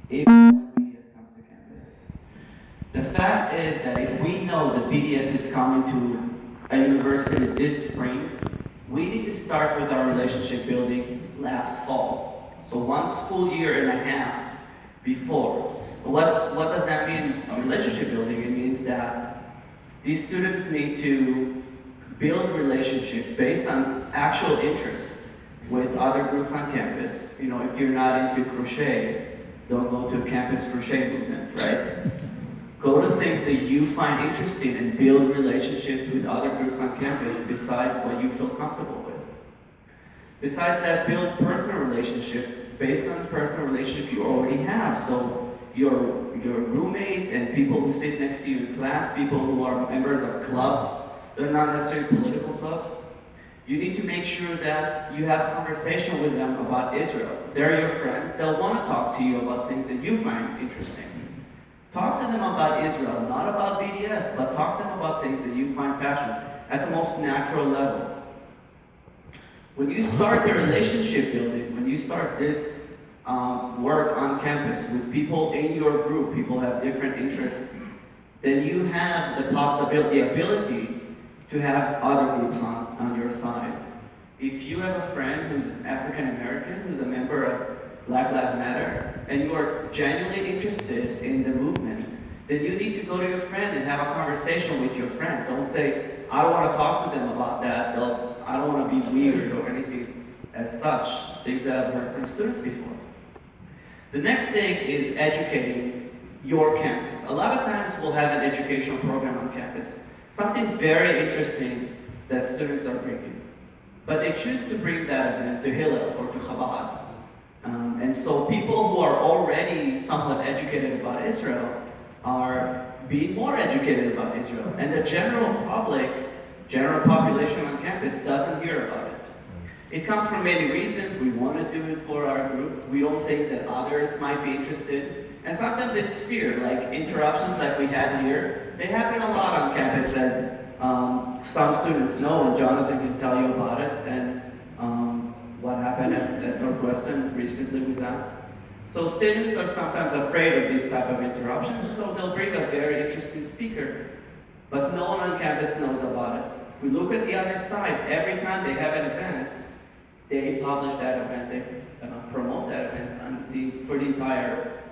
if BDS comes to campus. The fact is that if we know that BDS is coming to a university this spring, we need to start with our relationship building last fall. So 1.5 years before. What does that mean, relationship building? It means that these students need to build relationship based on actual interest with other groups on campus. You know, if you're not into crochet, don't go to a campus crochet movement, right? Go to things that you find interesting and build relationships with other groups on campus besides what you feel comfortable with. Besides that, build personal relationship based on the personal relationship you already have. So your roommate and people who sit next to you in class, people who are members of clubs, they're not necessarily political clubs. You need to make sure that you have a conversation with them about Israel. They're your friends. They'll want to talk to you about things that you find interesting. Talk to them about Israel, not about BDS, but talk to them about things that you find passionate at the most natural level. When you start the relationship building, when you start this work on campus with people in your group, people have different interests, then you have the possibility, the ability to have other groups on your side. If you have a friend who's African American, who's a member of Black Lives Matter, and you are genuinely interested in the movement, then you need to go to your friend and have a conversation with your friend. Don't say, I don't want to talk to them about that. I don't want to be weird or anything as such, things that I've heard from students before. The next thing is educating your campus. A lot of times we'll have an educational program on campus, something very interesting that students are bringing. But they choose to bring that event to Hillel or to Chabad. And so people who are already somewhat educated about Israel are being more educated about Israel. And the general public, general population on campus doesn't hear about it. It comes from many reasons. We want to do it for our groups. We don't think that others might be interested. And sometimes it's fear, like interruptions like we had here. They happen a lot on campus, as some students know, and Jonathan can tell you about it, and what happened at Northwestern recently with that. So students are sometimes afraid of these type of interruptions, and so they'll bring a very interesting speaker, but no one on campus knows about it. If we look at the other side, every time they have an event, they publish that event, they promote that event for the entire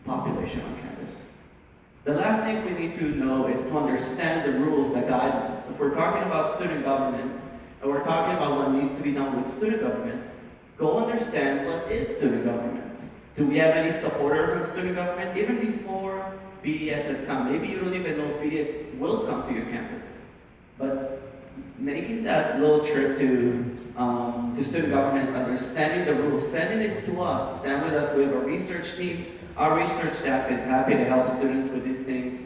population on campus. The last thing we need to know is to understand the rules, the guidelines. If we're talking about student government, and we're talking about what needs to be done with student government, go understand what is student government. Do we have any supporters on student government? Even before BDS has come, maybe you don't even know if BDS will come to your campus. But making that little trip to student government, understanding the rules, sending this to us, stand with us. We have a research team. Our research staff is happy to help students with these things,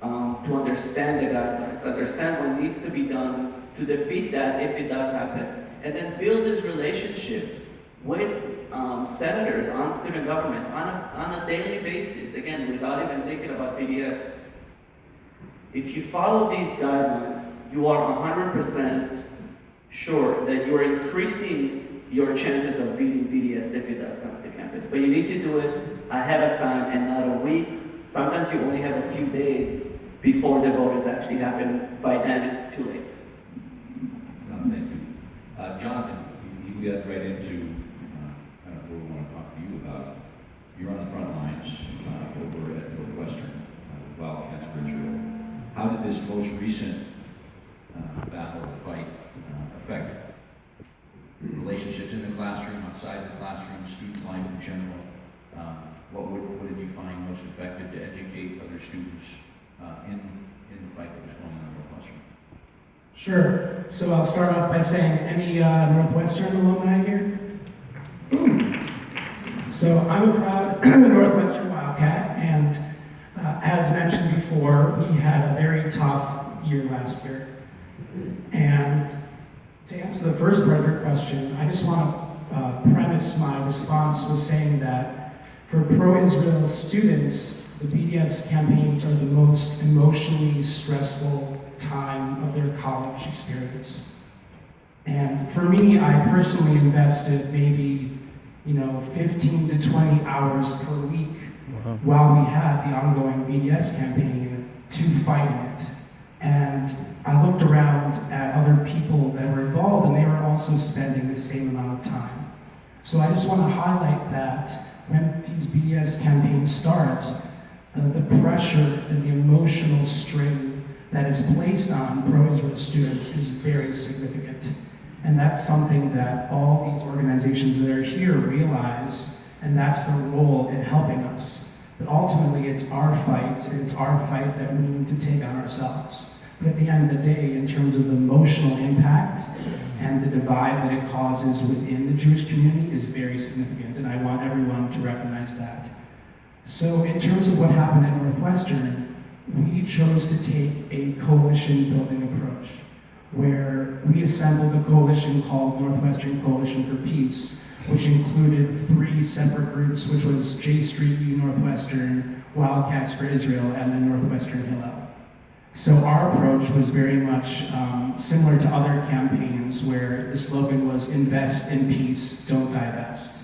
to understand the guidelines, understand what needs to be done to defeat that if it does happen, and then build these relationships with senators on student government on a daily basis, again, without even thinking about BDS. If you follow these guidelines, you are 100% sure that you're increasing your chances of beating BDS if it does come to campus. But you need to do it ahead of time and not a week. Sometimes you only have a few days before the vote has actually happened. By then, it's too late. Thank you. Jonathan, you got right into kind of what we want to talk to you about. You're on the front lines over at Northwestern, Wildcats for Israel. How did this most recent battle or fight affect relationships in the classroom, outside the classroom, student life in general? What did you find most effective to educate other students in the fight that was going on at Northwestern? Sure. So I'll start off by saying, any Northwestern alumni here? So I'm a proud Northwestern Wildcat, and as mentioned before, we had a very tough year last year. And to answer the first part of your question, I just want to premise my response with saying that for pro-Israel students, the BDS campaigns are the most emotionally stressful time of their college experience. And for me, I personally invested maybe 15 to 20 hours per week while we had the ongoing BDS campaign to fight it. And I looked around at other people that were involved, and they were also spending the same amount of time. So I just want to highlight that when these BDS campaigns start, the pressure and the emotional strain that is placed on pro-Israel students is very significant. And that's something that all these organizations that are here realize, and that's their role in helping us. But ultimately, it's our fight, and it's our fight that we need to take on ourselves. But at the end of the day, in terms of the emotional impact and the divide that it causes within the Jewish community is very significant, and I want everyone to recognize that. So in terms of what happened at Northwestern, we chose to take a coalition building approach, where we assembled a coalition called Northwestern Coalition for Peace, which included 3 separate groups, which was J Street U Northwestern, Wildcats for Israel, and then Northwestern Hillel. So our approach was very much similar to other campaigns where the slogan was invest in peace, don't divest.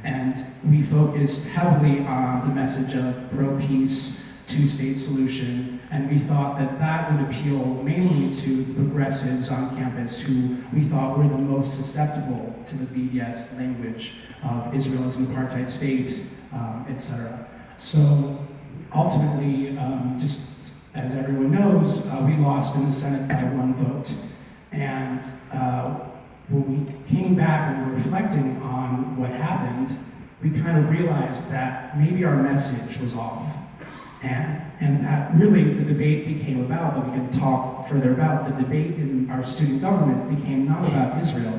And we focused heavily on the message of pro-peace, two-state solution, and we thought that that would appeal mainly to the progressives on campus who we thought were the most susceptible to the BDS language of Israel as an apartheid state, etc. So ultimately, just as everyone knows, we lost in the Senate by 1 vote. And when we came back and were reflecting on what happened, we kind of realized that maybe our message was off. And that really the debate became about, that we can talk further about, the debate in our student government became not about Israel.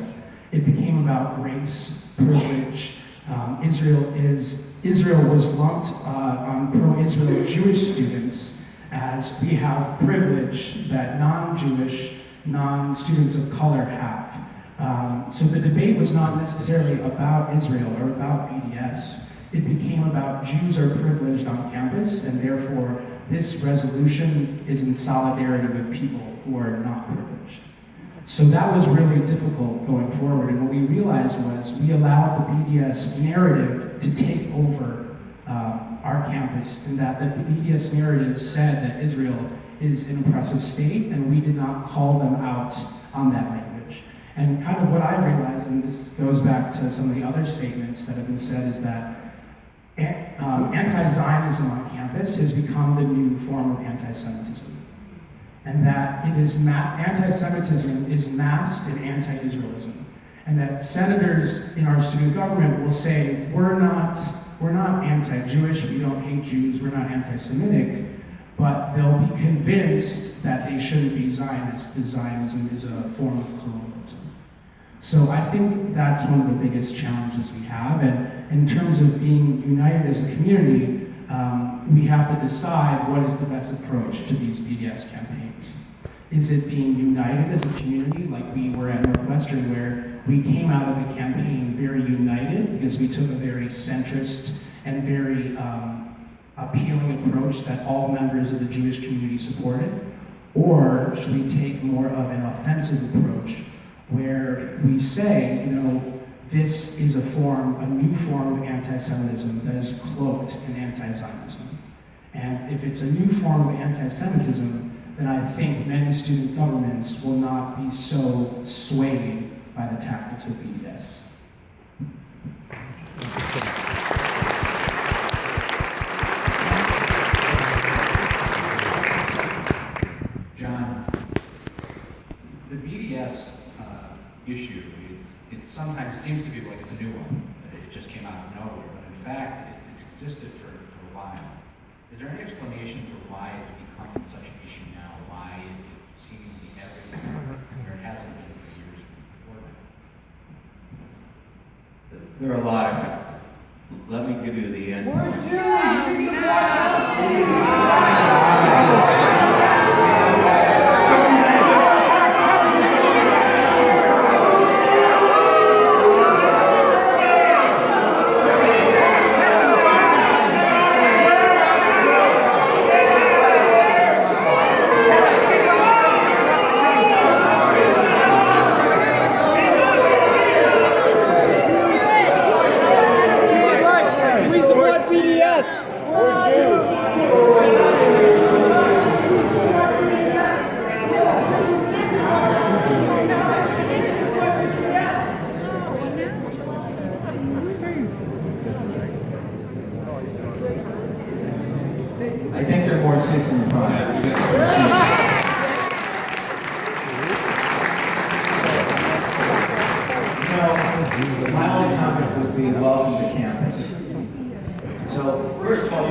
It became about race, privilege. Israel was lumped on pro-Israel Jewish students as we have privilege that non-Jewish, non-students of color have. So the debate was not necessarily about Israel or about BDS. It became about Jews are privileged on campus, and therefore this resolution is in solidarity with people who are not privileged. So that was really difficult going forward, and what we realized was we allowed the BDS narrative to take over our campus, and that the BDS narrative said that Israel is an oppressive state, and we did not call them out on that language. And kind of what I realized, and this goes back to some of the other statements that have been said, is that anti-Zionism on campus has become the new form of anti-Semitism. And that it is anti-Semitism is masked in anti-Israelism. And that senators in our student government will say, we're not anti-Jewish, we don't hate Jews, we're not anti-Semitic, but they'll be convinced that they shouldn't be Zionists, because Zionism is a form of colonialism. So I think that's one of the biggest challenges we have, and in terms of being united as a community, we have to decide what is the best approach to these BDS campaigns. Is it being united as a community, like we were at Northwestern, where we came out of the campaign very united because we took a very centrist and very appealing approach that all members of the Jewish community supported? Or should we take more of an offensive approach where we say, this is a new form of anti-Semitism that is cloaked in anti-Zionism. And if it's a new form of anti-Semitism, then I think many student governments will not be so swayed by the tactics of BDS. John, the BDS issue, it sometimes seems to be like it's a new one. It just came out of nowhere, but in fact, it existed for a while. Is there any explanation for why it's become such an issue now? Why it seems to be everywhere, where it hasn't been for years before that? There are a lot of them. Let me give you the end. I think there are more seats in the front. My only comment would be welcome to campus. So, first of all,